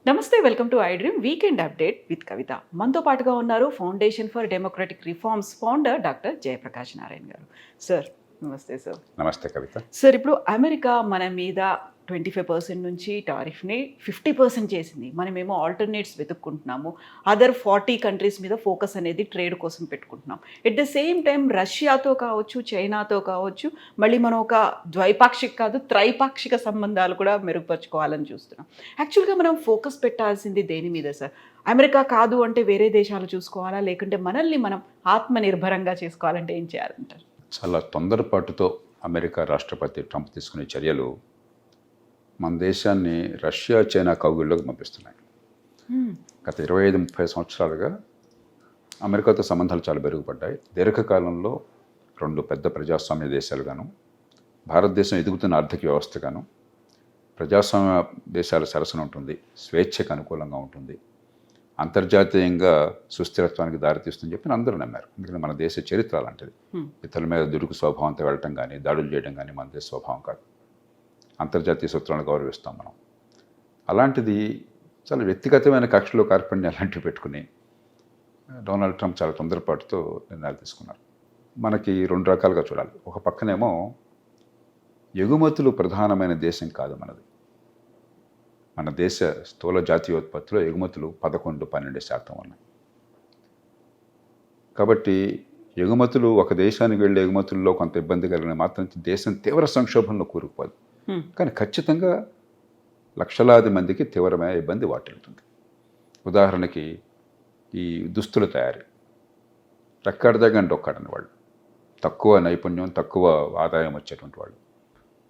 నమస్తే, welcome to I dream weekend update with Kavitha. మనతో పాటుగా ఉన్నారు foundation for democratic reforms founder doctor Jayaprakash Narayan గారు. సార్ నమస్తే సార్. నమస్తే కవిత. సార్, ఇప్పుడు అమెరికా మన మీద 25% నుంచి టారిఫ్ని 50% చేసింది. మనమేమో ఆల్టర్నేట్స్ వెతుక్కుంటున్నాము. అదర్ 40 కంట్రీస్ మీద ఫోకస్ అనేది ట్రేడ్ కోసం పెట్టుకుంటున్నాం. ఎట్ ద సేమ్ టైం రష్యాతో కావచ్చు, చైనాతో కావచ్చు, మళ్ళీ మనం ఒక ద్వైపాక్షిక కాదు త్రైపాక్షిక సంబంధాలు కూడా మెరుగుపరుచుకోవాలని చూస్తున్నాం. యాక్చువల్గా మనం ఫోకస్ పెట్టాల్సింది దేని మీద సార్? అమెరికా కాదు అంటే వేరే దేశాలు చూసుకోవాలా, లేకుంటే మనల్ని మనం ఆత్మనిర్భరంగా చేసుకోవాలంటే ఏం చేయాలంటారు? చాలా తొందరపాటుతో అమెరికా రాష్ట్రపతి ట్రంప్ తీసుకునే చర్యలు మన దేశాన్ని రష్యా చైనా కౌగిల్లోకి పంపిస్తున్నాయి. గత 25-30 సంవత్సరాలుగా అమెరికాతో సంబంధాలు చాలా మెరుగుపడ్డాయి. దీర్ఘకాలంలో రెండు పెద్ద ప్రజాస్వామ్య దేశాలుగాను, భారతదేశం ఎదుగుతున్న ఆర్థిక వ్యవస్థగాను, ప్రజాస్వామ్య దేశాల సరసన ఉంటుంది, స్వేచ్ఛకు అనుకూలంగా ఉంటుంది, అంతర్జాతీయంగా సుస్థిరత్వానికి దారితీస్తుందని చెప్పి అందరూ నమ్మారు. ఎందుకంటే మన దేశ చరిత్ర అలాంటిది. ఇతరుల మీద దుడుకు స్వభావంతో వెళ్ళటం కానీ, దాడులు చేయడం కానీ మన దేశ స్వభావం కాదు. అంతర్జాతీయ సూత్రాలను గౌరవిస్తాం మనం. అలాంటిది చాలా వ్యక్తిగతమైన కక్షలు, కార్పణ్యాలు అలాంటివి పెట్టుకుని డొనాల్డ్ ట్రంప్ చాలా తొందరపాటుతో నిర్ణయాలు తీసుకున్నారు. మనకి రెండు రకాలుగా చూడాలి. ఒక పక్కనేమో ఎగుమతులు ప్రధానమైన దేశం కాదు మనది. మన దేశ స్థూల జాతీయోత్పత్తిలో ఎగుమతులు 11-12% ఉన్నాయి. కాబట్టి ఎగుమతులు, ఒక దేశానికి వెళ్ళే ఎగుమతుల్లో కొంత ఇబ్బంది కలిగిన మాత్రం దేశం తీవ్ర సంక్షోభంలో కూరుకుపోదు. కానీ ఖచ్చితంగా లక్షలాది మందికి తీవ్రమైన ఇబ్బంది వాటిల్లుతుంది. ఉదాహరణకి ఈ దుస్తుల తయారీ, రెక్కడదగండి ఒక్కడని వాళ్ళు, తక్కువ నైపుణ్యం, తక్కువ ఆదాయం వచ్చేటువంటి వాళ్ళు,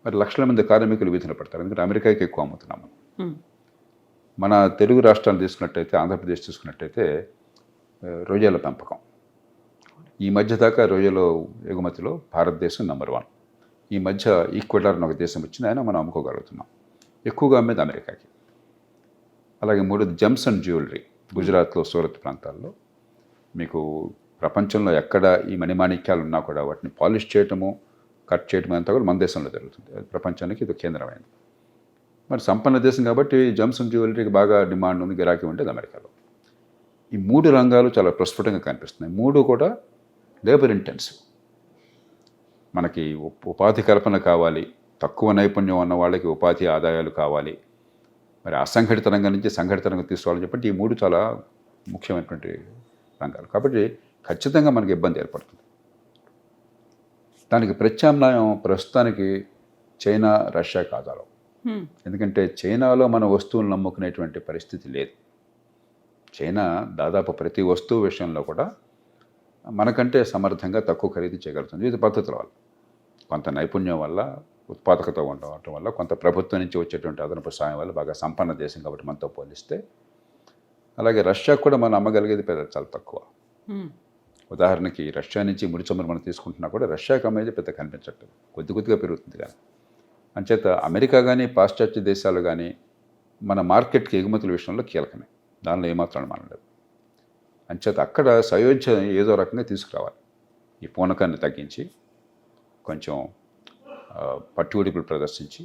మరి లక్షల మంది కార్మికులు వీధిన పడతారు. ఎందుకంటే అమెరికాకి ఎక్కువ అమ్ముతున్నాం మనం. మన తెలుగు రాష్ట్రాలు తీసుకున్నట్టయితే, ఆంధ్రప్రదేశ్ తీసుకున్నట్టయితే రొయ్యల పెంపకం, ఈ మధ్య దాకా రొయ్యల ఎగుమతిలో భారతదేశం నెంబర్ 1. ఈ మధ్య ఈక్వెడార్ అని ఒక దేశం వచ్చింది, అయినా మనం అమ్ముకోగలుగుతున్నాం. ఎక్కువగా అమ్మేది అమెరికాకి. అలాగే 3 జెమ్స్ అండ్ జ్యువెలరీ, గుజరాత్లో సూరత్ ప్రాంతాల్లో మీకు ప్రపంచంలో ఎక్కడ ఈ మణిమాణిక్యాలు ఉన్నా కూడా వాటిని పాలిష్ చేయటము, కట్ చేయటం అంతా కూడా మన దేశంలో జరుగుతుంది. అది ప్రపంచానికి ఇది కేంద్రమైంది. మరి సంపన్న దేశం కాబట్టి జెమ్స్ అండ్ జ్యువెలరీకి బాగా డిమాండ్ ఉంది, గిరాకీ ఉండేది అమెరికాలో. ఈ 3 రంగాలు చాలా ప్రస్ఫుటంగా కనిపిస్తున్నాయి. 3 కూడా లేబర్ ఇంటెన్సివ్. మనకి ఉపాధి కల్పన కావాలి, తక్కువ నైపుణ్యం ఉన్న వాళ్ళకి ఉపాధి ఆదాయాలు కావాలి, మరి అసంఘటిత రంగం నుంచి సంఘటిత రంగం తీసుకోవాలని చెప్పి ఈ 3 చాలా ముఖ్యమైనటువంటి రంగాలు. కాబట్టి ఖచ్చితంగా మనకి ఇబ్బంది ఏర్పడుతుంది. దానికి ప్రత్యామ్నాయం ప్రస్తుతానికి చైనా, రష్యాకి ఆధారం. ఎందుకంటే చైనాలో మన వస్తువులను నమ్ముకునేటువంటి పరిస్థితి లేదు. చైనా దాదాపు ప్రతి వస్తువు విషయంలో కూడా మనకంటే సమర్థంగా తక్కువ ఖరీదు చేయగలుగుతుంది. వివిధ పద్ధతుల వల్ల, కొంత నైపుణ్యం వల్ల, ఉత్పాదకత ఉండటం వల్ల, కొంత ప్రభుత్వం నుంచి వచ్చేటువంటి అదనపు సాయం వల్ల బాగా సంపన్న దేశం కాబట్టి మనతో పోలిస్తే. అలాగే రష్యాకు కూడా మనం అమ్మగలిగేది చాలా తక్కువ. ఉదాహరణకి రష్యా నుంచి ముడి చమురు మనం తీసుకుంటున్నా కూడా రష్యాకి అమ్మేది పెద్ద కనిపించట్లేదు, కొద్దిగా పెరుగుతుంది. కానీ అంచేత అమెరికా కానీ, పాశ్చాత్య దేశాలు కానీ మన మార్కెట్కి ఎగుమతుల విషయంలో కీలకమే, దానిలో ఏమాత్రం అనుమానం లేదు. అంచేత అక్కడ సయోధ్య ఏదో రకంగా తీసుకురావాలి. ఈ పూనకాన్ని తగ్గించి కొంచెం పట్టుబిడుపులు ప్రదర్శించి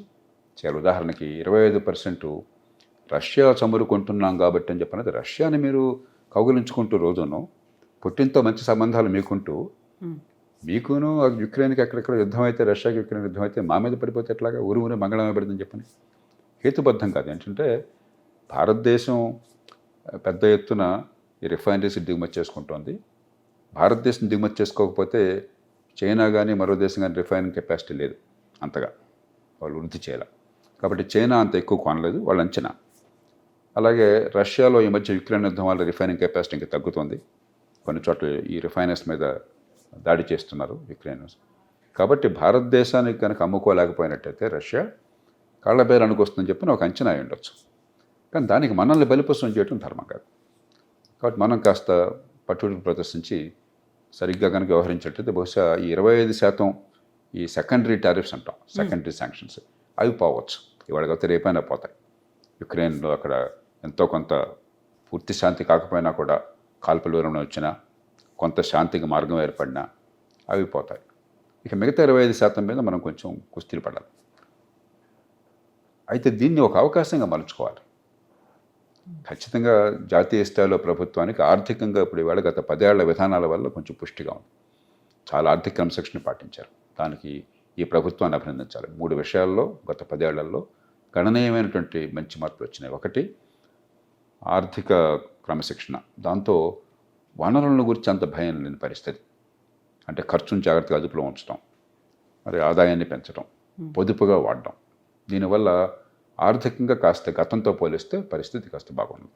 చేయాలి. ఉదాహరణకి 25% రష్యా చమురు కొంటున్నాం కాబట్టి అని చెప్పినది, రష్యాని మీరు కౌగులించుకుంటూ రోజును పుట్టినతో మంచి సంబంధాలు మీకుంటూ, మీకును యుక్రెయిన్కి ఎక్కడెక్కడ యుద్ధం అయితే, రష్యాకి యుక్రెయిన్ యుద్ధం అయితే మా మీద పడిపోతే ఎట్లాగా, ఊరు మంగళమే పడుతుందని చెప్పని హేతుబద్ధం కాదు. ఏంటంటే భారతదేశం పెద్ద ఎత్తున ఈ రిఫైనరీస్ దిగుమతి చేసుకుంటోంది. భారతదేశం దిగుమతి చేసుకోకపోతే చైనా కానీ మరో దేశం కానీ రిఫైనింగ్ కెపాసిటీ లేదు అంతగా, వాళ్ళు వృద్ధి చేయాలి. కాబట్టి చైనా అంత ఎక్కువ కొనలేదు వాళ్ళ అంచనా. అలాగే రష్యాలో ఈ మధ్య యుక్రెయిన్ యుద్ధం వల్ల రిఫైనింగ్ కెపాసిటీ ఇంకా తగ్గుతుంది. కొన్ని చోట్ల ఈ రిఫైనర్స్ మీద దాడి చేస్తున్నారు యుక్రెయినర్స్. కాబట్టి భారతదేశానికి కనుక అమ్ముకోలేకపోయినట్టయితే రష్యా కాళ్ళ పేరు అనుకొస్తుందని చెప్పి ఒక అంచనా అయి ఉండొచ్చు. కానీ దానికి మనల్ని బలిపశం చేయడం ధర్మం కాదు. కాబట్టి మనం కాస్త పట్టుబడి ప్రదర్శించి సరిగ్గా కనుక వ్యవహరించేటైతే బహుశా ఈ 25% ఈ సెకండరీ టారిఫ్స్ అంటాం, సెకండరీ శాంక్షన్స్, అవి పోవచ్చు. ఇవాళ కాకపోతే రేపైనా పోతాయి. యుక్రెయిన్లో అక్కడ ఎంతో కొంత పూర్తి శాంతి కాకపోయినా కూడా కాల్పుల విరమణ వచ్చినా, కొంత శాంతికి మార్గం ఏర్పడినా అవి పోతాయి. ఇక మిగతా 25% మీద మనం కొంచెం కుస్తీలు పడాలి. అయితే దీన్ని ఒక అవకాశంగా మలుచుకోవాలి. ఖచ్చితంగా జాతీయ స్థాయిలో ప్రభుత్వానికి ఆర్థికంగా ఇప్పుడు ఇవాళ గత 10 ఏళ్ల విధానాల వల్ల కొంచెం పుష్టిగా ఉంది. చాలా ఆర్థిక క్రమశిక్షణ పాటించారు. దానికి ఈ ప్రభుత్వాన్ని అభినందించాలి. 3 విషయాల్లో గత 10 ఏళ్లలో గణనీయమైనటువంటి మంచి మార్పులు వచ్చినాయి. ఒకటి, ఆర్థిక క్రమశిక్షణ. దాంతో వనరులను గురించి అంత భయం లేని పరిస్థితి. అంటే ఖర్చును జాగ్రత్తగా అదుపులో ఉంచడం, మరి ఆదాయాన్ని పెంచడం, పొదుపుగా వాడడం. దీనివల్ల ఆర్థికంగా కాస్త గతంతో పోలిస్తే పరిస్థితి కాస్త బాగుంది.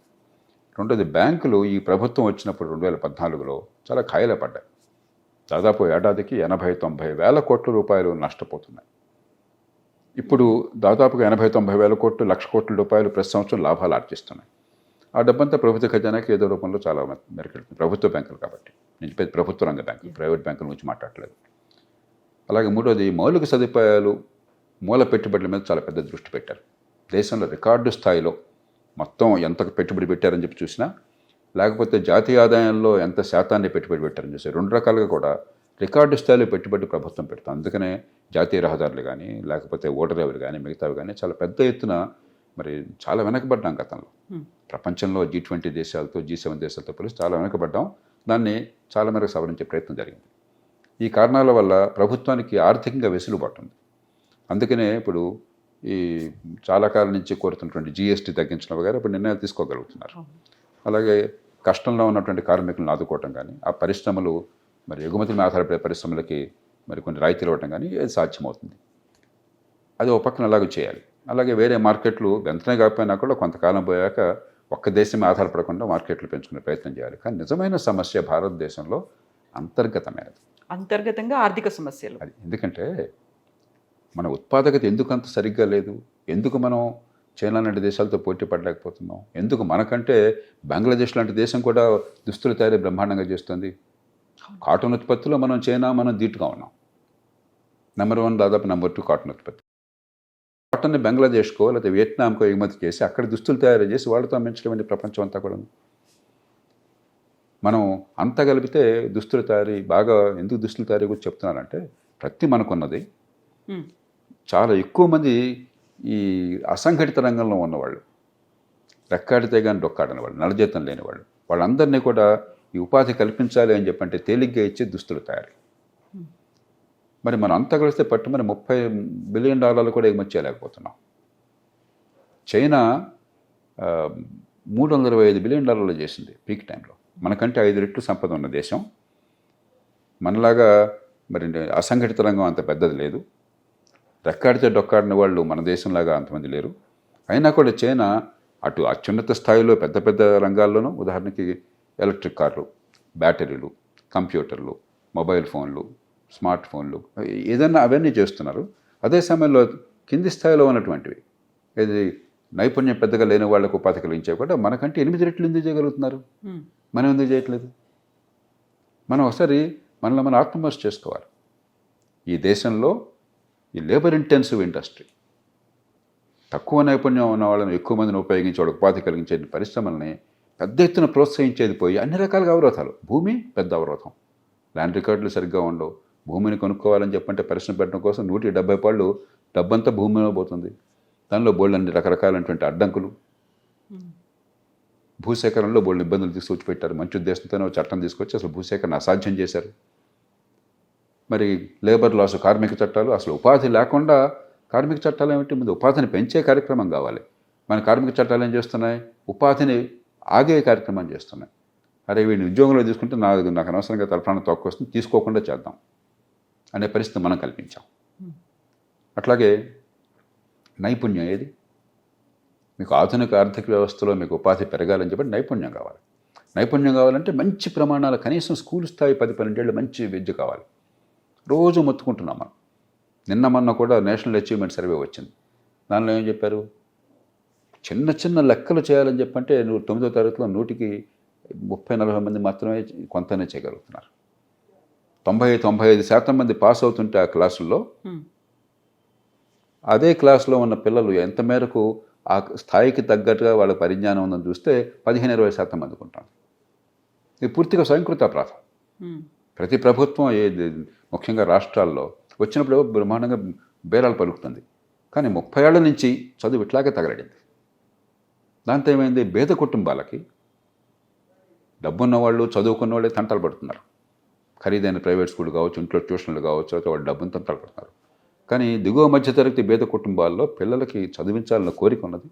రెండోది, బ్యాంకులు ఈ ప్రభుత్వం వచ్చినప్పుడు 2014లో చాలా ఖాయిలా పడ్డాయి. దాదాపు ఏడాదికి 80-90 వేల కోట్ల రూపాయలు నష్టపోతున్నాయి. ఇప్పుడు దాదాపుగా 80-90 వేల కోట్లు, 1,00,000 కోట్ల రూపాయలు ప్రతి సంవత్సరం లాభాలు ఆర్జిస్తున్నాయి. ఆ డబ్బంతా ప్రభుత్వ ఖజానాకి ఏదో రూపంలో చాలా మెరుగెడుతుంది. ప్రభుత్వ బ్యాంకులు కాబట్టి, నేను ప్రభుత్వ రంగ బ్యాంకులు, ప్రైవేట్ బ్యాంకుల గురించి మాట్లాడలేదు. అలాగే మూడోది, మౌలిక సదుపాయాలు, మూల పెట్టుబడుల మీద చాలా పెద్ద దృష్టి పెట్టారు. దేశంలో రికార్డు స్థాయిలో మొత్తం ఎంత పెట్టుబడి పెట్టారని చెప్పి చూసినా, లేకపోతే జాతీయ ఆదాయంలో ఎంత శాతాన్ని పెట్టుబడి పెట్టారని చూసి, 2 రకాలుగా కూడా రికార్డు స్థాయిలో పెట్టుబడి ప్రభుత్వం పెడతాం. అందుకనే జాతీయ రహదారులు కానీ, లేకపోతే ఓడరేవులు కానీ, మిగతావి కానీ చాలా పెద్ద ఎత్తున మరి చాలా వెనకబడ్డాం గతంలో. ప్రపంచంలో G20 దేశాలతో, G7 దేశాలతో పోలిసి చాలా వెనకబడ్డాం. దాన్ని చాలా మేరకు సవరించే ప్రయత్నం జరిగింది. ఈ కారణాల వల్ల ప్రభుత్వానికి ఆర్థికంగా వెసులుబాటు ఉంది. అందుకనే ఇప్పుడు ఈ చాలా కాలం నుంచి కోరుతున్నటువంటి GST తగ్గించడం వగైరా ఇప్పుడు నిర్ణయాలు తీసుకోగలుగుతున్నారు. అలాగే కష్టంలో ఉన్నటువంటి కార్మికులను ఆదుకోవటం కానీ, ఆ పరిశ్రమలు మరి ఎగుమతుల మీద ఆధారపడే పరిశ్రమలకి మరి కొన్ని రాయితీలు ఇవ్వటం కానీ అది సాధ్యమవుతుంది. అది ఒక పక్కన అలాగే చేయాలి. అలాగే వేరే మార్కెట్లు వెంటనే కాకపోయినా కూడా కొంతకాలం పోయాక ఒక్క దేశమే ఆధారపడకుండా మార్కెట్లు పెంచుకునే ప్రయత్నం చేయాలి. కానీ నిజమైన సమస్య భారతదేశంలో అంతర్గతమైనది. అంతర్గతంగా ఆర్థిక సమస్యలు. అది ఎందుకంటే మన ఉత్పాదకత ఎందుకు అంత సరిగ్గా లేదు? ఎందుకు మనం చైనా లాంటి దేశాలతో పోటీ పడలేకపోతున్నాం? ఎందుకు మనకంటే బంగ్లాదేశ్ లాంటి దేశం కూడా దుస్తులు తయారీ బ్రహ్మాండంగా చేస్తుంది. కాటన్ ఉత్పత్తిలో మనం ధీటుగా ఉన్నాం. నెంబర్ 1, దాదాపు నెంబర్ 2 కాటన్ ఉత్పత్తి. కాటన్ని బంగ్లాదేశ్కో లేదా వియత్నాంకో ఎగుమతి చేసి అక్కడ దుస్తులు తయారు చేసి వాళ్ళతో అమ్మించడం ప్రపంచం అంతా కూడా. మనం అంతా కలిపితే దుస్తుల తయారీ బాగా ఎందుకు దుస్తుల తయారీ గురించి చెప్తున్నానంటే, ప్రతి మనకున్నది చాలా ఎక్కువ మంది ఈ అసంఘటిత రంగంలో ఉన్నవాళ్ళు, రెక్కాడితే కానీ డొక్కాడని వాళ్ళు, నలజీతం లేని వాళ్ళు, వాళ్ళందరినీ కూడా ఈ ఉపాధి కల్పించాలి అని చెప్పంటే తేలిగ్గా ఇచ్చే దుస్తులు తయారీ. మరి మనం అంతా కలిస్తే పట్టుమని $30 బిలియన్ కూడా ఎగుమతి చేయలేకపోతున్నాం. చైనా $325 బిలియన్ చేసింది పీక్ టైంలో. మనకంటే 5 రెట్లు సంపద ఉన్న దేశం. మనలాగా మరి అసంఘటిత రంగం అంత పెద్దది లేదు. రెక్కాడితే డొక్కాడిన వాళ్ళు మన దేశంలాగా అంతమంది లేరు. అయినా కూడా చైనా అటు అత్యున్నత స్థాయిలో పెద్ద పెద్ద రంగాల్లోనూ, ఉదాహరణకి ఎలక్ట్రిక్ కార్లు, బ్యాటరీలు, కంప్యూటర్లు, మొబైల్ ఫోన్లు, స్మార్ట్ ఫోన్లు, ఏదన్నా అవన్నీ చేస్తున్నారు. అదే సమయంలో కింది స్థాయిలో ఉన్నటువంటివి, ఇది నైపుణ్యం పెద్దగా లేని వాళ్ళకు ఉపాధి కలిగించే కూడా మనకంటే 8 రెట్లు ఎందుకు చేయగలుగుతున్నారు? మనం ఎందుకు చేయట్లేదు? మనం ఒకసారి మనలో మనం ఆత్మవిమర్శ చేసుకోవాలి. ఈ దేశంలో ఈ లేబర్ ఇంటెన్సివ్ ఇండస్ట్రీ, తక్కువ నైపుణ్యం ఉన్న వాళ్ళని ఎక్కువ మందిని ఉపయోగించి వాళ్ళకి ఉపాధి కలిగించే పరిశ్రమల్ని పెద్ద ఎత్తున ప్రోత్సహించేది పోయి అన్ని రకాలుగా అవరోధాలు. భూమి పెద్ద అవరోధం, ల్యాండ్ రికార్డులు సరిగ్గా ఉండవు. భూమిని కొనుక్కోవాలని చెప్పంటే పరిశ్రమ పెట్టడం కోసం 170 పాళ్ళు డబ్బంతా భూమిలో పోతుంది. దానిలో బోల్డ్ రకరకాలైనటువంటి అడ్డంకులు, భూసేకరణలో బోల్డ్ ఇబ్బందులు తీసుకొచ్చి పెట్టారు. మంచి ఉద్దేశంతోనే చట్టం తీసుకొచ్చి అసలు భూసేకరణ అసాధ్యం చేశారు. మరి లేబర్ లాస్, కార్మిక చట్టాలు, అసలు ఉపాధి లేకుండా కార్మిక చట్టాలు ఏమిటి? ముందు ఉపాధిని పెంచే కార్యక్రమం కావాలి. మన కార్మిక చట్టాలు ఏం చేస్తున్నాయి? ఉపాధిని ఆగే కార్యక్రమం చేస్తున్నాయి. అరే వీడిని ఉద్యోగంలో తీసుకుంటే నాకు అనవసరంగా తలప్రాణం తక్కువ వస్తుంది, తీసుకోకుండా చేద్దాం అనే పరిస్థితి మనం కల్పించాం. అట్లాగే నైపుణ్యం ఏది? మీకు ఆధునిక ఆర్థిక వ్యవస్థలో మీకు ఉపాధి పెరగాలని చెప్పి నైపుణ్యం కావాలి. నైపుణ్యం కావాలంటే మంచి ప్రమాణాలు, కనీసం స్కూల్ స్థాయి 10-12 ఏళ్ళు మంచి విద్య కావాలి. రోజు మొత్తుకుంటున్నాం మనం. నిన్న మొన్న కూడా నేషనల్ అచీవ్మెంట్ సర్వే వచ్చింది. దానిలో ఏం చెప్పారు? చిన్న చిన్న లెక్కలు చేయాలని చెప్పంటే 9వ తరగతిలో 100కి 30-40 మంది మాత్రమే కొంతనే చేయగలుగుతున్నారు. 90-95% మంది పాస్ అవుతుంటే ఆ క్లాసుల్లో, అదే క్లాసులో ఉన్న పిల్లలు ఎంత మేరకు ఆ స్థాయికి తగ్గట్టుగా వాళ్ళ పరిజ్ఞానం ఉందని చూస్తే 15-20% మందికి ఉంటారు. ఇది పూర్తిగా స్వయంకృత అపరాధం. ప్రతి ప్రభుత్వం ముఖ్యంగా రాష్ట్రాల్లో వచ్చినప్పుడు బ్రహ్మాండంగా బేరాలు పలుకుతుంది. కానీ 30 ఏళ్ల నుంచి చదువు ఇట్లాగే తగలడింది. దాంతో ఏమైంది, పేద కుటుంబాలకి డబ్బున్న వాళ్ళు, చదువుకున్న వాళ్ళే తంటాలు పడుతున్నారు. ఖరీదైన ప్రైవేట్ స్కూల్ కావచ్చు, ఇంట్లో ట్యూషన్లు కావచ్చు, అయితే వాళ్ళు డబ్బును తంటాలు పడుతున్నారు. కానీ దిగువ మధ్యతరగతి పేద కుటుంబాల్లో పిల్లలకి చదివించాలన్న కోరిక ఉన్నది,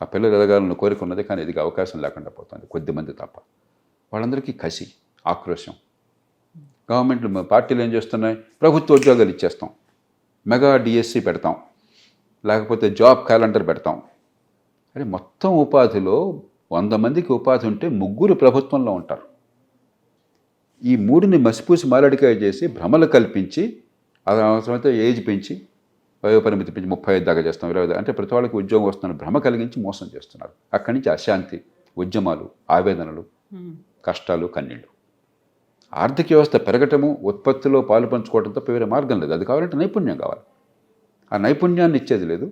ఆ పిల్లలు ఎదగాలన్న కోరిక ఉన్నది, కానీ ఇది అవకాశం లేకుండా పోతుంది కొద్దిమంది తప్ప. వాళ్ళందరికీ కసి, ఆక్రోశం. గవర్నమెంట్ పార్టీలు ఏం చేస్తున్నాయి, ప్రభుత్వ ఉద్యోగాలు ఇచ్చేస్తాం, మెగా డిఎస్సి పెడతాం, లేకపోతే జాబ్ క్యాలెండర్ పెడతాం. అంటే మొత్తం ఉపాధిలో 100 మందికి ఉపాధి ఉంటే 3 ప్రభుత్వంలో ఉంటారు. ఈ 3ని మసిపూసి మారడికాయ చేసి భ్రమలు కల్పించి, అది అవసరమైతే ఏజ్ పెంచి, వయోపరిమితి పెంచి 35 దాకా చేస్తాం, 20 అంటే ప్రతి వాళ్ళకి ఉద్యోగం వస్తున్న భ్రమ కలిగించి మోసం చేస్తున్నారు. అక్కడి నుంచి అశాంతి, ఉద్యమాలు, ఆవేదనలు, కష్టాలు, కన్నీళ్ళు. ఆర్థిక వ్యవస్థ పెరగటము, ఉత్పత్తిలో పాలు పంచుకోవడం తప్ప వేరే మార్గం లేదు. అది కావాలంటే నైపుణ్యం కావాలి. ఆ నైపుణ్యాన్ని ఇచ్చేది లేదు.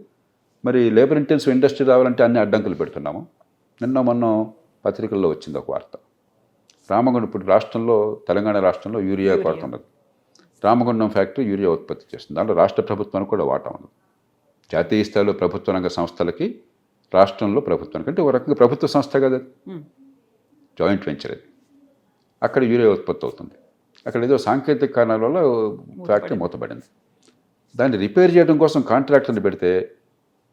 మరి లేబర్ ఇంటెన్సివ్ ఇండస్ట్రీ రావాలంటే అన్ని అడ్డంకులు పెడుతున్నాము. నిన్న మొన్న పత్రికల్లో వచ్చింది ఒక వార్త, రామగుండం, ఇప్పుడు రాష్ట్రంలో, తెలంగాణ రాష్ట్రంలో యూరియా కొరత ఉన్నది. రామగుండం ఫ్యాక్టరీ యూరియా ఉత్పత్తి చేస్తుంది. దాంట్లో రాష్ట్ర ప్రభుత్వానికి కూడా వాటా ఉన్నది. జాతీయ స్థాయిలో ప్రభుత్వ రంగ సంస్థలకి, రాష్ట్రంలో ప్రభుత్వానికి, అంటే ఒక రకంగా ప్రభుత్వ సంస్థ కదా, జాయింట్ వెంచర్ అది. అక్కడ యూరియా ఉత్పత్తి అవుతుంది. అక్కడ ఏదో సాంకేతిక కారణాల వల్ల ఫ్యాక్టరీ మూతపడింది. దాన్ని రిపేర్ చేయడం కోసం కాంట్రాక్టర్ని పెడితే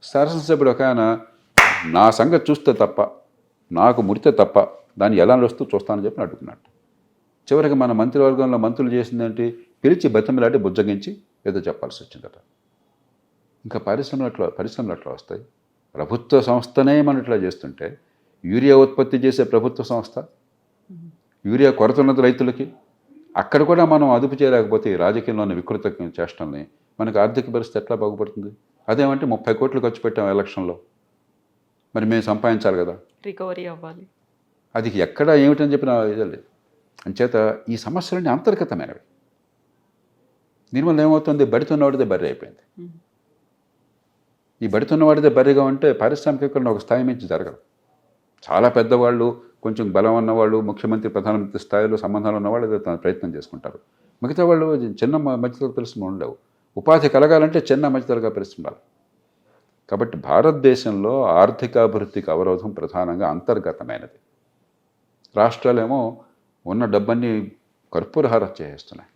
శాసనసభ్యుడు ఒక ఆయన, నా సంగతి చూస్తే తప్ప, నాకు ముడితే తప్ప దాన్ని ఎలా నడుస్తూ చూస్తానని చెప్పి అడుగుతున్నాడు. చివరికి మన మంత్రివర్గంలో మంత్రులు చేసిందేంటి, పిలిచి బతిమలాడి బుజ్జగించి ఏదో చెప్పాల్సి వచ్చిందట. ఇంకా పరిశ్రమలు అట్లా వస్తాయి. ప్రభుత్వ సంస్థనే మనం ఇట్లా చేస్తుంటే, యూరియా ఉత్పత్తి చేసే ప్రభుత్వ సంస్థ, యూరియా కొరత ఉన్నది రైతులకి, అక్కడ కూడా మనం అదుపు చేయలేకపోతే ఈ రాజకీయంలోని వికృత చేష్టల్ని, మనకు ఆర్థిక పరిస్థితి ఎట్లా బాగుపడుతుంది? అదేమంటే 30 కోట్లు ఖర్చు పెట్టాం ఎలక్షన్లో, మరి మేము సంపాదించాలి కదా, రికవరీ అవ్వాలి. అది ఎక్కడ ఏమిటని చెప్పిన ఇదే లేదు. అంచేత ఈ సమస్యలన్నీ అంతర్గతమైనవి. దీనివల్ల ఏమవుతుంది, బడితున్నవాడిదే బర్రె అయిపోయింది. ఈ బడితున్నవాడిదే బర్రెగా ఉంటే పారిశ్రామికీకరణ ఒక స్థాయి మించి జరగదు. చాలా పెద్దవాళ్ళు, కొంచెం బలం ఉన్నవాళ్ళు, ముఖ్యమంత్రి, ప్రధానమంత్రి స్థాయిలో సంబంధాలు ఉన్నవాళ్ళు ఏదో ప్రయత్నం చేసుకుంటారు. మిగతా వాళ్ళు చిన్న మధ్యతరగతి పరిశ్రమలు ఉండవు. ఉపాధి కలగాలంటే చిన్న మధ్యతరగతి పరిశ్రమలు. కాబట్టి భారతదేశంలో ఆర్థికాభివృద్ధికి అవరోధం ప్రధానంగా అంతర్గతమైనది. రాష్ట్రాలేమో ఉన్న డబ్బన్ని కర్పూరహార చేసేస్తున్నాయి.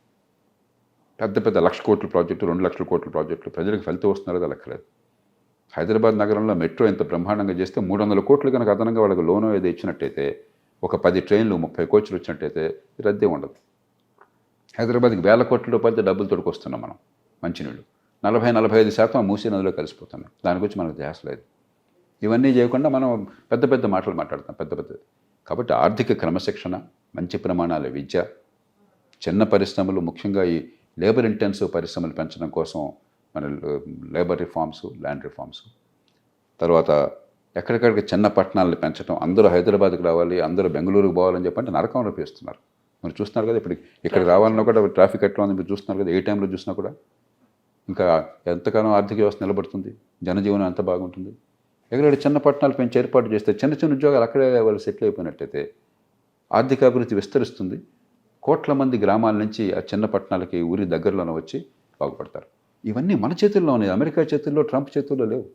పెద్ద పెద్ద 1,00,000 కోట్ల ప్రాజెక్టు, 2 లక్షల కోట్ల ప్రాజెక్టులు, ప్రజలకు ఫలితం వస్తున్నారో లెక్కలేదు. హైదరాబాద్ నగరంలో మెట్రో ఎంత బ్రహ్మాండంగా చేస్తే 300 కోట్లు కనుక అదనంగా వాళ్ళకి లోను ఏదో ఇచ్చినట్టయితే, ఒక 10 ట్రైన్లు 30 కోచ్లు వచ్చినట్టయితే రద్దీ ఉండదు. హైదరాబాద్కి 1,000 కోట్ల రూపాయలతో డబ్బులు తోడుకొస్తున్నాం మనం. మంచినీళ్ళు 40-45% మూసీ నదిలో కలిసిపోతున్నాయి. దాని గురించి మనకు ధ్యాస లేదు. ఇవన్నీ చేయకుండా మనం పెద్ద పెద్ద మాటలు మాట్లాడతాం, పెద్ద పెద్దది. కాబట్టి ఆర్థిక క్రమశిక్షణ, మంచి ప్రమాణాల విద్య, చిన్న పరిశ్రమలు, ముఖ్యంగా ఈ లేబర్ ఇంటెన్సివ్ పరిశ్రమలు పెంచడం కోసం మన లేబర్ రిఫార్మ్స్, ల్యాండ్ రిఫార్మ్స్, తర్వాత ఎక్కడికక్కడికి చిన్న పట్టణాలను పెంచడం, అందరూ హైదరాబాద్కి రావాలి, అందరూ బెంగళూరుకు పోవాలని చెప్పంటే నరకంలో పేస్తున్నారు. మీరు చూస్తున్నారు కదా, ఇప్పుడు ఇక్కడ రావాలన్నా కూడా ట్రాఫిక్ ఎట్లా ఉంది మీరు చూస్తున్నారు కదా, ఏ టైంలో చూసినా కూడా. ఇంకా ఎంతకాలం ఆర్థిక వ్యవస్థ నిలబడుతుంది, జనజీవనం ఎంత బాగుంటుంది? ఎక్కడైనా చిన్న పట్టణాలు పెంచి ఏర్పాటు చేస్తే, చిన్న చిన్న ఉద్యోగాలు అక్కడే వాళ్ళు సెటిల్ అయిపోయినట్టయితే ఆర్థికాభివృద్ధి విస్తరిస్తుంది. కోట్ల మంది గ్రామాల నుంచి ఆ చిన్న పట్టణాలకి ఊరి దగ్గరలోనే వచ్చి బాగుపడతారు. ఇవన్నీ మన చేతుల్లో ఉన్నాయి, అమెరికా చేతుల్లో, ట్రంప్ చేతుల్లో లేవు.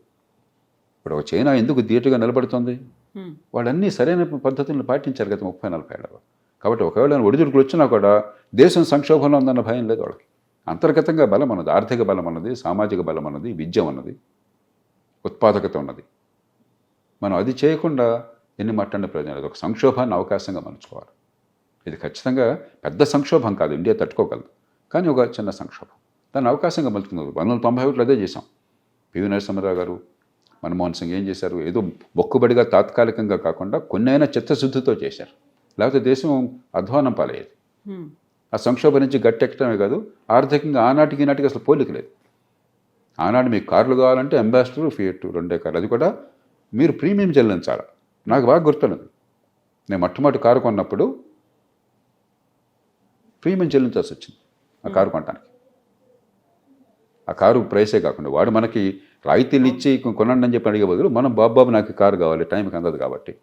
ఇప్పుడు ఒక చైనా ఎందుకు ధీటుగా నిలబడుతుంది? వాళ్ళన్నీ సరైన పద్ధతులను పాటించారు గత 30-40 ఏళ్ళలో. కాబట్టి ఒకవేళ ఒడిదుడుకులు వచ్చినా కూడా దేశం సంక్షోభంలో ఉందన్న భయం లేదు వాళ్ళకి. అంతర్గతంగా బలం ఉన్నది, ఆర్థిక బలం ఉన్నది, సామాజిక బలం ఉన్నది, విద్య ఉన్నది, ఉత్పాదకత ఉన్నది. మనం అది చేయకుండా ఎన్ని మాట్లాడిన ప్రయోజనం లేదు. ఒక సంక్షోభాన్ని అవకాశంగా మలుచుకోవాలి. ఇది ఖచ్చితంగా పెద్ద సంక్షోభం కాదు, ఇండియా తట్టుకోగలదు, కానీ ఒక చిన్న సంక్షోభం, దాన్ని అవకాశంగా మలుచుకున్నారు. 1991 అదే చేశాం. పివి నరసింహారావు గారు, మన్మోహన్ సింగ్ ఏం చేశారు, ఏదో మొక్కుబడిగా తాత్కాలికంగా కాకుండా కొన్నైనా చిత్తశుద్ధితో చేశారు. లేకపోతే దేశం అధ్వానం పాలయ్యేది. ఆ సంక్షోభం నుంచి గట్టెక్కడమే కాదు, ఆర్థికంగా ఆనాటికి ఈనాటికి అసలు పోలిక లేదు. ఆనాడు మీకు కార్లు కావాలంటే అంబాసిడర్, ఫియట్ 2 కార్లు, అది కూడా మీరు ప్రీమియం చెల్లించాలి. నాకు బాగా గుర్తున్నది, నేను మొట్టమొదటి కారు కొన్నప్పుడు ప్రీమియం చెల్లించాల్సి వచ్చింది ఆ కారు కొనడానికి. ఆ కారు ప్రైసే కాకుండా వాడు మనకి రాయితీలు ఇచ్చి కొనండి అని చెప్పి అడిగే బదులు, మనం బాబు నాకు కారు కావాలి, టైంకి అందదు కాబట్టి.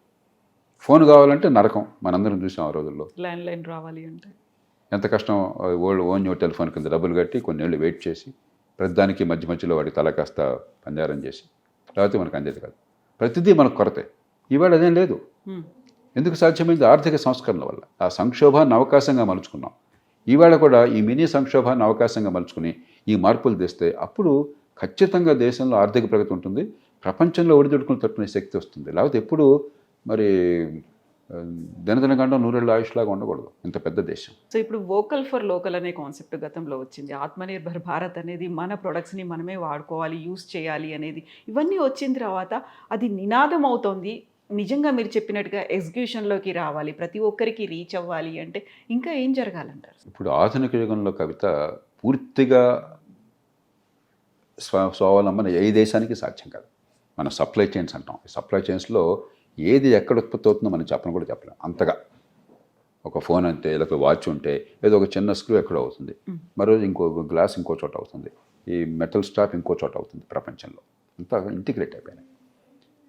ఫోన్ కావాలంటే నరకం, మనందరం చూసాం ఆ రోజుల్లో. ల్యాండ్లైన్ రావాలి అంటే ఎంత కష్టం. ఓన్ టెలిఫోన్ కింద డబ్బులు కట్టి కొన్నేళ్ళు వెయిట్ చేసి, ప్రతిదానికి మధ్య మధ్యలో వాడి తల కాస్త పంజారం చేసి, లేకపోతే మనకు అందేది కాదు. ప్రతిదీ మనకు కొరతే. ఇవాళ అదేం లేదు. ఎందుకు సాధ్యమైంది? ఆర్థిక సంస్కరణల వల్ల. ఆ సంక్షోభాన్ని అవకాశంగా మలుచుకున్నాం. ఇవాళ కూడా ఈ మినీ సంక్షోభాన్ని అవకాశంగా మలుచుకుని ఈ మార్పులు తెస్తే అప్పుడు ఖచ్చితంగా దేశంలో ఆర్థిక ప్రగతి ఉంటుంది, ప్రపంచంలో ఒడిదుడుకులు తట్టుకునే శక్తి వస్తుంది. లేకపోతే ఎప్పుడు మరి దినదినగండం నూరేళ్ళ ఆయుష్లాగా ఉండకూడదు ఇంత పెద్ద దేశం. సో ఇప్పుడు వోకల్ ఫర్ లోకల్ అనే కాన్సెప్ట్ గతంలో వచ్చింది. ఆత్మనిర్భర్ భారత్ అనేది మన ప్రొడక్ట్స్ని మనమే వాడుకోవాలి, యూస్ చేయాలి అనేది ఇవన్నీ వచ్చిన తర్వాత అది నినాదం అవుతోంది. నిజంగా మీరు చెప్పినట్టుగా ఎగ్జిక్యూషన్లోకి రావాలి, ప్రతి ఒక్కరికి రీచ్ అవ్వాలి అంటే ఇంకా ఏం జరగాలంటారు? ఇప్పుడు ఆధునిక యుగంలో కవిత పూర్తిగా స్వావలంబన ఏ దేశానికి సాధ్యం కాదు. మనం సప్లై చైన్స్ అంటాం. ఈ సప్లై చైన్స్లో ఏది ఎక్కడ ఉత్పత్తి అవుతుందో మనం చెప్పను కూడా చెప్పలేం. అంతగా ఒక ఫోన్ అంతే, లేకపోతే వాచ్ ఉంటే ఏదో ఒక చిన్న స్క్రూ ఎక్కడో అవుతుంది, మరో ఇంకో గ్లాస్ ఇంకో చోట అవుతుంది, ఈ మెటల్ స్టాప్ ఇంకో చోట అవుతుంది. ప్రపంచంలో అంతా ఇంటిగ్రేట్ అయిపోయినాయి.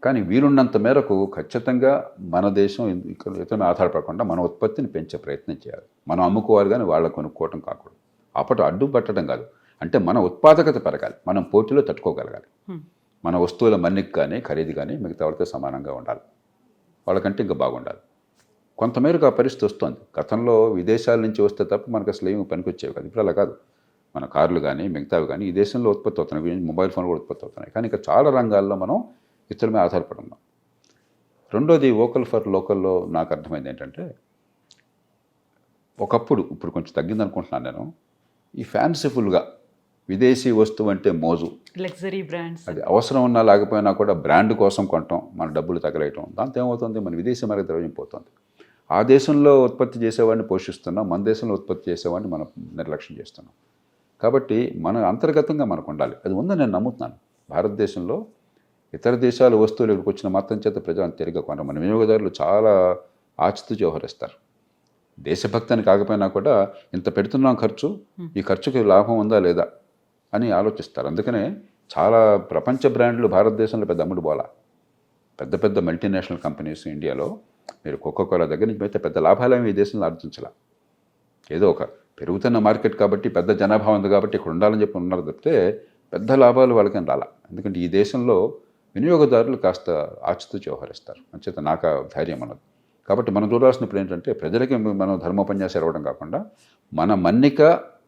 కానీ వీలున్నంత మేరకు ఖచ్చితంగా మన దేశం ఇతరులను ఆధారపడకుండా మన ఉత్పత్తిని పెంచే ప్రయత్నం చేయాలి. మనం అమ్ముకోవాలి కానీ వాళ్ళ కొనుక్కోవటం కాకూడదు. అప్పటి అడ్డు పట్టడం కాదు, అంటే మన ఉత్పాదకత పెరగాలి, మనం పోటీలో తట్టుకోగలగాలి. మన వస్తువుల మన్నిక కానీ ఖరీదు కానీ మిగతా వాళ్ళతో సమానంగా ఉండాలి, వాళ్ళకంటే ఇంకా బాగుండాలి. కొంతమేరకు ఆ పరిస్థితి వస్తుంది. గతంలో విదేశాల నుంచి వస్తే తప్ప మనకు అసలు ఏమి పనికొచ్చేవి కాదు. ఇప్పుడు అలా కాదు. మన కార్లు కానీ మిగతావి కానీ ఈ దేశంలో ఉత్పత్తి అవుతున్నాయి, మొబైల్ ఫోన్లు కూడా ఉత్పత్తి అవుతున్నాయి. కానీ ఇంకా చాలా రంగాల్లో మనం ఇతరుల మీద ఆధారపడి ఉన్నాం. రెండోది వోకల్ ఫర్ లోకల్లో నాకు అర్థమైంది ఏంటంటే, ఒకప్పుడు, ఇప్పుడు కొంచెం తగ్గింది అనుకుంటున్నాను నేను, ఈ ఫ్యాన్సీఫుల్గా విదేశీ వస్తువు అంటే మోజు, లగ్జరీ బ్రాండ్స్, అది అవసరం ఉన్నా లేకపోయినా కూడా బ్రాండ్ కోసం కొనటం, మన డబ్బులు తగలేయటం, దాంతో ఏమవుతుంది, మన విదేశీ మార్గ ద్రవ్యం పోతుంది. ఆ దేశంలో ఉత్పత్తి చేసేవాడిని పోషిస్తున్నాం, మన దేశంలో ఉత్పత్తి చేసేవాడిని మనం నిర్లక్ష్యం చేస్తున్నాం. కాబట్టి మన అంతర్గతంగా మనకు ఉండాలి. అది ఉందని నేను నమ్ముతున్నాను. భారతదేశంలో ఇతర దేశాల వస్తువులు ఇక్కడికి వచ్చిన మాత్రం చేత ప్రజలను తిరిగి కొనరు. మన వినియోగదారులు చాలా ఆచితూచి వ్యవహరిస్తారు. దేశభక్తి అని కాకపోయినా కూడా ఇంత పెడుతున్నాం ఖర్చు, ఈ ఖర్చుకి లాభం ఉందా లేదా అని ఆలోచిస్తారు. అందుకనే చాలా ప్రపంచ బ్రాండ్లు భారతదేశంలో పెద్ద అమ్ముడు పోలా. పెద్ద పెద్ద మల్టీనేషనల్ కంపెనీస్ ఇండియాలో మీరు కోకోకోలా దగ్గర నుంచి అయితే పెద్ద లాభాలేమి ఈ దేశంలో ఆర్జించలా. ఏదో ఒక పెరుగుతున్న మార్కెట్ కాబట్టి, పెద్ద జనాభా ఉంది కాబట్టి ఇక్కడ ఉండాలని చెప్పి ఉన్నారు తప్పితే పెద్ద లాభాలు వాళ్ళకని రాలా. ఎందుకంటే ఈ దేశంలో వినియోగదారులు కాస్త ఆచితూచి వ్యవహరిస్తారు. అంచేత నాకు ధైర్యం అన్నది. కాబట్టి మనం చూడాల్సినప్పుడు ఏంటంటే, ప్రజలకి మనం ధర్మోపన్యాసం ఇవ్వడం కాకుండా మన మన్నిక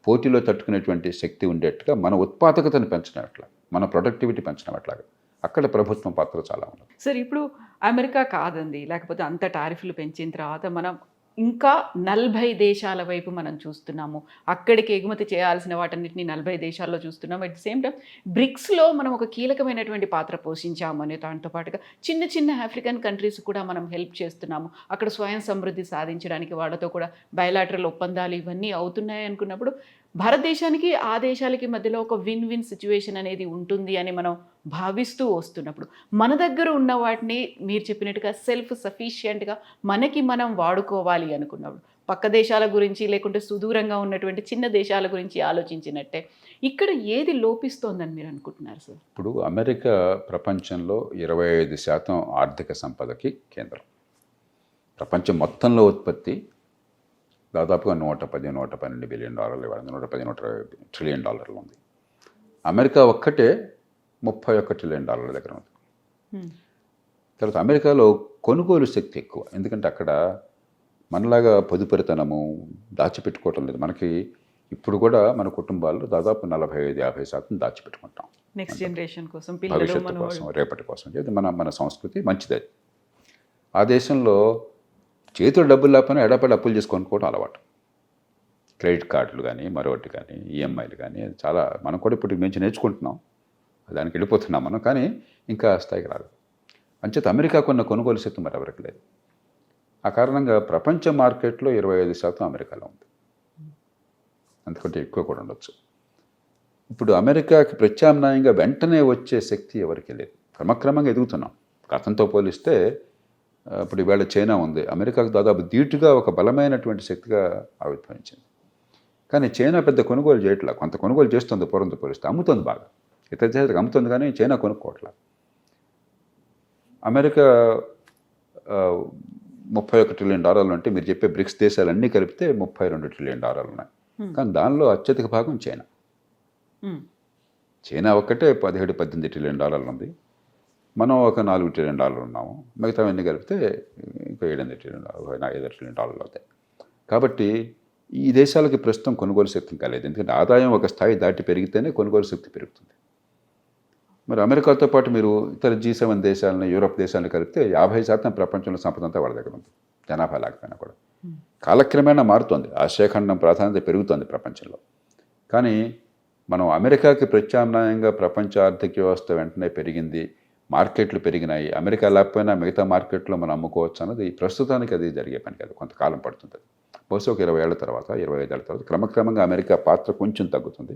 పోటీలో తట్టుకునేటువంటి శక్తి ఉండేట్టుగా మన ఉత్పాదకతను పెంచడం ఎట్లా, మన ప్రొడక్టివిటీ పెంచడం ఎట్లాగా, అక్కడ ప్రభుత్వం పాత్ర చాలా ఉన్నది. సార్ ఇప్పుడు అమెరికా కాదండి, లేకపోతే అంత టారిఫ్లు పెంచిన తర్వాత మనం ఇంకా 40 దేశాల వైపు మనం చూస్తున్నాము. అక్కడికి ఎగుమతి చేయాల్సిన వాటన్నిటిని 40 దేశాల్లో చూస్తున్నాము. అట్ ది సేమ్ టైం బ్రిక్స్లో మనం ఒక కీలకమైనటువంటి పాత్ర పోషించాము అనే దాంతో పాటుగా చిన్న చిన్న ఆఫ్రికన్ కంట్రీస్ కూడా మనం హెల్ప్ చేస్తున్నాము. అక్కడ స్వయం సమృద్ధి సాధించడానికి వాళ్ళతో కూడా బయలాటరల్ ఒప్పందాలు ఇవన్నీ అవుతున్నాయి అనుకున్నప్పుడు భారతదేశానికి ఆ దేశాలకి మధ్యలో ఒక విన్ విన్ సిచ్యువేషన్ అనేది ఉంటుంది అని మనం భావిస్తూ వస్తున్నప్పుడు, మన దగ్గర ఉన్న వాటిని మీరు చెప్పినట్టుగా సెల్ఫ్ సఫిషియెంట్గా మనకి మనం వాడుకోవాలి అనుకున్నప్పుడు, పక్క దేశాల గురించి లేకుంటే సుదూరంగా ఉన్నటువంటి చిన్న దేశాల గురించి ఆలోచించినట్టే ఇక్కడ ఏది లోపిస్తోందని మీరు అనుకుంటున్నారు సార్? ఇప్పుడు అమెరికా ప్రపంచంలో 25% ఆర్థిక సంపదకి కేంద్రం. ప్రపంచం మొత్తంలో ఉత్పత్తి దాదాపుగా $112 బిలియన్, $120 ట్రిలియన్ ఉంది. అమెరికా ఒక్కటే $31 ట్రిలియన్ దగ్గర ఉంది. తర్వాత అమెరికాలో కొనుగోలు శక్తి ఎక్కువ, ఎందుకంటే అక్కడ మనలాగా పొదుపరితనము దాచిపెట్టుకోవటం లేదు. మనకి ఇప్పుడు కూడా మన కుటుంబాల్లో దాదాపు 45-50% దాచిపెట్టుకుంటాం, నెక్స్ట్ జనరేషన్ కోసం, భవిష్యత్తు కోసం, రేపటి కోసం. ఇది మన సంస్కృతి, మంచిది. ఆ దేశంలో చేతులు డబ్బులు లేకపోయినా ఎడపడి అప్పులు చేసుకోనుకోవడం అలవాటు. క్రెడిట్ కార్డులు కానీ, మరొకటి కానీ, ఈఎంఐలు కానీ, చాలా మనం కూడా ఇప్పుడు మంచి నేర్చుకుంటున్నాం, దానికి వెళ్ళిపోతున్నాం మనం. కానీ ఇంకా స్థాయికి రాదు. అంచేత అమెరికా కొన్న కొనుగోలు శక్తి మరి ఎవరికి లేదు. ఆ కారణంగా ప్రపంచ మార్కెట్లో 25% అమెరికాలో ఉంది, అందుకంటే ఎక్కువ కూడా ఉండొచ్చు. ఇప్పుడు అమెరికాకి ప్రత్యామ్నాయంగా వెంటనే వచ్చే శక్తి ఎవరికి లేదు. క్రమక్రమంగా ఎదుగుతున్నాం. గతంతో పోలిస్తే ఇప్పుడు ఈవేళ చైనా ఉంది, అమెరికాకు దాదాపు ధీటుగా ఒక బలమైనటువంటి శక్తిగా ఆవిర్భవించింది. కానీ చైనా పెద్ద కొనుగోలు చేయట్లా. కొంత కొనుగోలు చేస్తుంది, పూర్వంతో పోలిస్తే అమ్ముతుంది బాగా, ఇతర దేశాలకు అమ్ముతుంది, కానీ చైనా కొనుక్కోవట్లా. అమెరికా $31 ట్రిలియన్ అంటే మీరు చెప్పే బ్రిక్స్ దేశాలన్నీ కలిపితే $32 ట్రిలియన్ ఉన్నాయి. కానీ దానిలో అత్యధిక భాగం చైనా. చైనా ఒక్కటే $17-18 ట్రిలియన్ ఉంది. మనం ఒక $4 ట్రిలియన్ ఉన్నాము, మిగతావన్నీ కలిపితే ఇంకో $7 ట్రిలియన్, $5 ట్రిలియన్ అవుతాయి. కాబట్టి ఈ దేశాలకి ప్రస్తుతం కొనుగోలు శక్తి కాలేదు, ఎందుకంటే ఆదాయం ఒక స్థాయి దాటి పెరిగితేనే కొనుగోలు శక్తి పెరుగుతుంది. మరి అమెరికాతో పాటు మీరు ఇతర G7 దేశాలను, యూరోప్ దేశాలను కలిపితే 50% ప్రపంచంలో సంపద అంతా వాళ్ళ దగ్గర ఉంది, జనాభా లేకపోయినా కూడా. కాలక్రమేణా మారుతోంది, ఆసియాఖండం ప్రాధాన్యత పెరుగుతోంది ప్రపంచంలో. కానీ మనం అమెరికాకి ప్రత్యామ్నాయంగా ప్రపంచ ఆర్థిక వ్యవస్థ వెంటనే పెరిగింది, మార్కెట్లు పెరిగినాయి, అమెరికా లేకపోయినా మిగతా మార్కెట్లో మనం అమ్ముకోవచ్చు అన్నది ప్రస్తుతానికి అది జరిగే పని కాదు, కొంతకాలం పడుతుంది. బహుశా ఒక 20 ఏళ్ల తర్వాత, 25 ఏళ్ల తర్వాత క్రమక్రమంగా అమెరికా పాత్ర కొంచెం తగ్గుతుంది.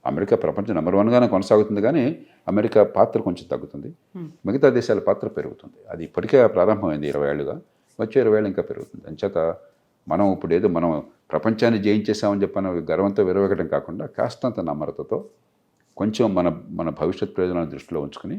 అమెరికా ప్రపంచం నెంబర్ 1గానే కొనసాగుతుంది, కానీ అమెరికా పాత్ర కొంచెం తగ్గుతుంది, మిగతా దేశాల పాత్ర పెరుగుతుంది. అది ఇప్పటికే ప్రారంభమైంది 20 ఏళ్ళుగా, వచ్చే 20 ఏళ్ళు ఇంకా పెరుగుతుంది. అంచేత మనం ఇప్పుడు ఏదో మనం ప్రపంచాన్ని జయించేసామని చెప్పిన గర్వంతో విరవగడం కాకుండా కాస్తంత నమ్రతతో కొంచెం మన భవిష్యత్ ప్రయోజనాలను దృష్టిలో ఉంచుకుని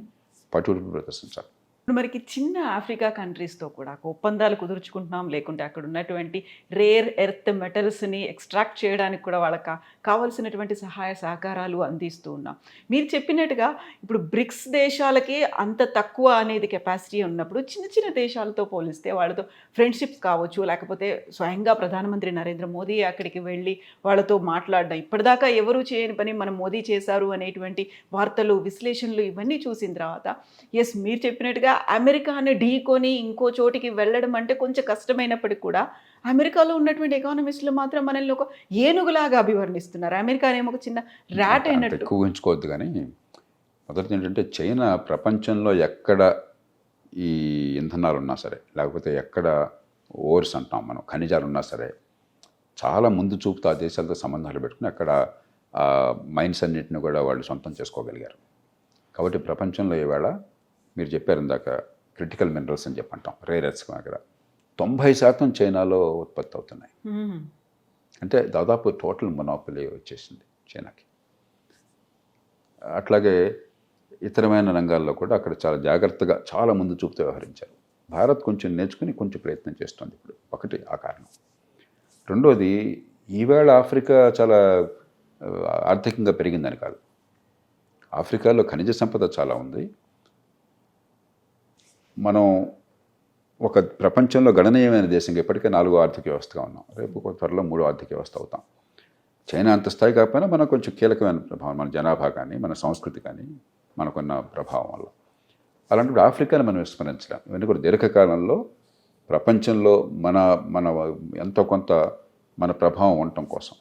పట్టుదల ప్రదర్శించాలి. ఇప్పుడు మనకి చిన్న ఆఫ్రికా కంట్రీస్తో కూడా ఒప్పందాలు కుదుర్చుకుంటున్నాం, లేకుంటే అక్కడ ఉన్నటువంటి రేర్ ఎర్త్ మెటల్స్ని ఎక్స్ట్రాక్ట్ చేయడానికి కూడా వాళ్ళకి కావాల్సినటువంటి సహాయ సహకారాలు అందిస్తూ ఉన్నాం. మీరు చెప్పినట్టుగా ఇప్పుడు బ్రిక్స్ దేశాలకి అంత తక్కువ అనేది కెపాసిటీ ఉన్నప్పుడు చిన్న చిన్న దేశాలతో పోలిస్తే వాళ్ళతో ఫ్రెండ్షిప్స్ కావచ్చు, లేకపోతే స్వయంగా ప్రధానమంత్రి నరేంద్ర మోదీ అక్కడికి వెళ్ళి వాళ్ళతో మాట్లాడడం, ఇప్పటిదాకా ఎవరు చేయని పని మనం మోదీ చేశారు అనేటువంటి వార్తలు, విశ్లేషణలు ఇవన్నీ చూసిన తర్వాత ఎస్ మీరు చెప్పినట్టుగా అమెరికాని ఢీకొని ఇంకో చోటికి వెళ్ళడం అంటే కొంచెం కష్టమైనప్పటికీ కూడా అమెరికాలో ఉన్నటువంటి ఎకానమిస్టులు మాత్రం మనల్ని ఒక ఏనుగులాగా అభివర్ణిస్తున్నారు. అమెరికానేమో ఒక చిన్న ర్యాట్ అయినట్టు. ఎక్కువ ఉంచుకోవద్దు, కానీ మొదటిది ఏంటంటే చైనా ప్రపంచంలో ఎక్కడ ఈ ఇంధనాలు ఉన్నా సరే, లేకపోతే ఎక్కడ ఓర్స్ అంటాం మనం, ఖనిజాలు ఉన్నా సరే చాలా ముందు చూపుతూ ఆ దేశాలతో సంబంధాలు పెట్టుకుని అక్కడ మైన్స్ అన్నింటిని కూడా వాళ్ళు సొంతం చేసుకోగలిగారు. కాబట్టి ప్రపంచంలో ఈవేళ మీరు చెప్పారు ఇందాక క్రిటికల్ మినరల్స్ అని చెప్పంటాం, రేర్ ఎర్త్స్, అక్కడ 90% చైనాలో ఉత్పత్తి అవుతున్నాయి. అంటే దాదాపు టోటల్ మొనోపలీ వచ్చేసింది చైనాకి. అట్లాగే ఇతరమైన రంగాల్లో కూడా అక్కడ చాలా జాగ్రత్తగా చాలా ముందు చూపుతూ వ్యవహరించారు. భారత్ కొంచెం నేర్చుకుని కొంచెం ప్రయత్నం చేస్తుంది ఇప్పుడు. ఒకటి ఆ కారణం. రెండోది ఈవేళ ఆఫ్రికా చాలా ఆర్థికంగా పెరిగిందని కాదు, ఆఫ్రికాలో ఖనిజ సంపద చాలా ఉంది. మనం ఒక ప్రపంచంలో గణనీయమైన దేశంగా ఇప్పటికే 4వ ఆర్థిక వ్యవస్థగా ఉన్నాం, రేపు త్వరలో 3వ ఆర్థిక వ్యవస్థ అవుతాం. చైనా అంత స్థాయి కాకపోయినా మనకు కొంచెం కీలకమైన ప్రభావం, మన జనాభా కానీ మన సంస్కృతి కానీ మనకున్న ప్రభావం వల్ల. అలాంటి ఆఫ్రికాని మనం విస్మరించలేం. ఇవన్నీ కూడా దీర్ఘకాలంలో ప్రపంచంలో మన ఎంతో కొంత మన ప్రభావం ఉండటం కోసం,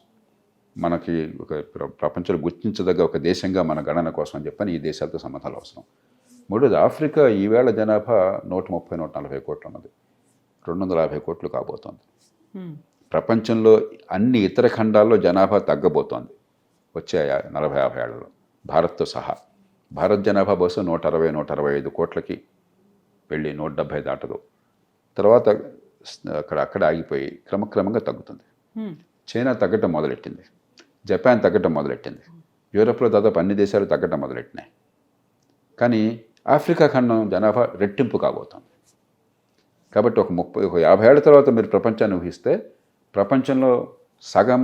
మనకి ఒక ప్రపంచంలో గుర్తించదగ్గ ఒక దేశంగా మన గణన కోసం అని చెప్పని ఈ దేశాలతో సంబంధాలు అవసరం. మూడోది ఆఫ్రికా ఈవేళ జనాభా 130-140 కోట్లు ఉన్నది, 250 కోట్లు కాబోతోంది. ప్రపంచంలో అన్ని ఇతర ఖండాల్లో జనాభా తగ్గబోతోంది వచ్చే 40-50 ఏళ్లలో, భారత్తో సహా. భారత్ జనాభా బహుశా 160-165 కోట్లకి వెళ్ళి 170 దాటదు. తర్వాత అక్కడ ఆగిపోయి క్రమక్రమంగా తగ్గుతుంది. చైనా తగ్గటం మొదలెట్టింది, జపాన్ తగ్గటం మొదలెట్టింది, యూరోప్లో దాదాపు అన్ని దేశాలు తగ్గటం మొదలెట్టినాయి. కానీ ఆఫ్రికా ఖండం జనాభా రెట్టింపు కాబోతుంది. కాబట్టి ఒక 50 ఏళ్ల తర్వాత మీరు ప్రపంచాన్ని ఊహిస్తే ప్రపంచంలో సగం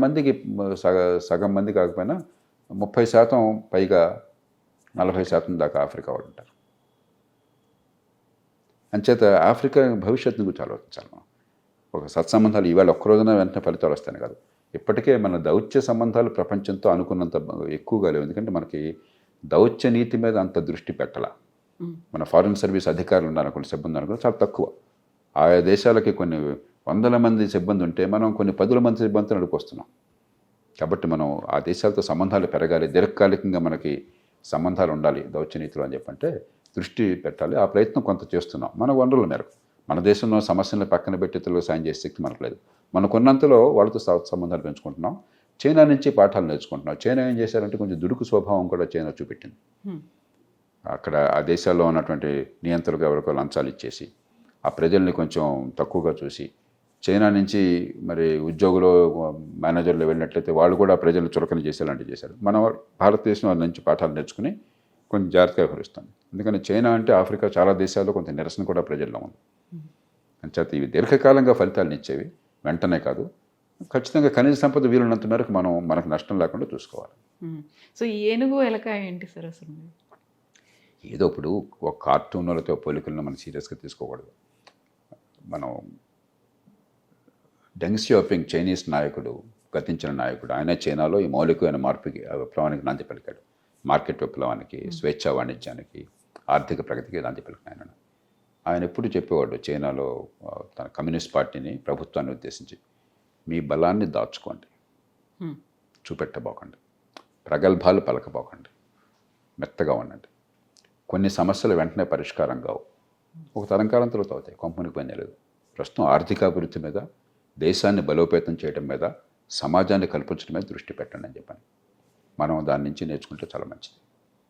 మంది కాకపోయినా 30% పైగా 40% దాకా ఆఫ్రికా వాళ్ళు ఉంటారు. అంచేత ఆఫ్రికా భవిష్యత్తును గురించి ఆలోచించాలి మనం. ఒక సత్సంబంధాలు ఈవేళ ఒక్కరోజున వెంటనే ఫలితాలు వస్తాయి కాదు, ఇప్పటికే మన దౌత్య సంబంధాలు ప్రపంచంతో అనుకున్నంత ఎక్కువగా లేవు. ఎందుకంటే మనకి దౌత్య నీతి మీద అంత దృష్టి పెట్టాల. మన ఫారిన్ సర్వీస్ అధికారులు ఉన్నారు, కొన్ని సిబ్బంది అనుకో చాలా తక్కువ. ఆయా దేశాలకి కొన్ని 100 మంది సిబ్బంది ఉంటే మనం కొన్ని 10 మంది సిబ్బందితో నడుపుకొస్తున్నాం. కాబట్టి మనం ఆ దేశాలతో సంబంధాలు పెరగాలి, దీర్ఘకాలికంగా మనకి సంబంధాలు ఉండాలి దౌత్య నీతిలో అని చెప్పంటే దృష్టి పెట్టాలి. ఆ ప్రయత్నం కొంత చేస్తున్నాం మన వనరుల మేరకు. మన దేశంలో సమస్యలను పక్కన పెట్టి ఇతరులకు సాయం చేసే శక్తి మనకు లేదు. మనకున్నంతలో వాళ్ళతో సంబంధాలు పెంచుకుంటున్నాం. చైనా నుంచి పాఠాలు నేర్చుకుంటున్నాం. చైనా ఏం చేశారంటే కొంచెం దుడుకు స్వభావం కూడా చైనా చూపెట్టింది. అక్కడ ఆ దేశాల్లో ఉన్నటువంటి నియంత్రణకు ఎవరికో లంచాలు ఇచ్చేసి ఆ ప్రజల్ని కొంచెం తక్కువగా చూసి, చైనా నుంచి మరి ఉద్యోగులు మేనేజర్లు వెళ్ళినట్లయితే వాళ్ళు కూడా ప్రజలను చులకన చేసేలాంటివి చేశారు. మన భారతదేశం వాళ్ళ నుంచి పాఠాలు నేర్చుకుని కొంచెం జాగ్రత్తగా వ్యవహరిస్తుంది. ఎందుకంటే చైనా అంటే ఆఫ్రికా చాలా దేశాల్లో కొంత నిరసన కూడా ప్రజల్లో ఉంది. అంచేత ఇవి దీర్ఘకాలంగా ఫలితాలను ఇచ్చేవి, వెంటనే కాదు. ఖచ్చితంగా ఖనిజ సంపద వీలున్నంత మేరకు మనకు నష్టం లేకుండా చూసుకోవాలి. సో ఈ ఏనుగు ఎలక ఏంటి సార్ అసలు? ఏదో ఇప్పుడు ఒక కార్టూన్లతో పోలికలను మనం సీరియస్గా తీసుకోకూడదు. మనం డెంగ్ షియాపింగ్ చైనీస్ నాయకుడు, గతించిన నాయకుడు, ఆయన చైనాలో ఈ మౌలికమైన మార్పుకి విప్లవానికి నాంది పలికాడు. మార్కెట్ విప్లవానికి, స్వేచ్ఛా వాణిజ్యానికి, ఆర్థిక ప్రగతికి నాంది పలికిన ఆయన ఎప్పుడు చెప్పేవాడు చైనాలో తన కమ్యూనిస్ట్ పార్టీని, ప్రభుత్వాన్ని ఉద్దేశించి, మీ బలాన్ని దాచుకోండి, చూపెట్టబోకండి, ప్రగల్భాలు పలకబోకండి, మెత్తగా ఉండండి. కొన్ని సమస్యలు వెంటనే పరిష్కారం కావు, ఒక తరంకాలం తర్వాత అవుతాయి, కొంపనికి పని లేదు. ప్రస్తుతం ఆర్థికాభివృద్ధి మీద, దేశాన్ని బలోపేతం చేయడం మీద, సమాజాన్ని కల్పించడం మీద దృష్టి పెట్టండి అని చెప్పాను. మనం దాని నుంచి నేర్చుకుంటే చాలా మంచిది.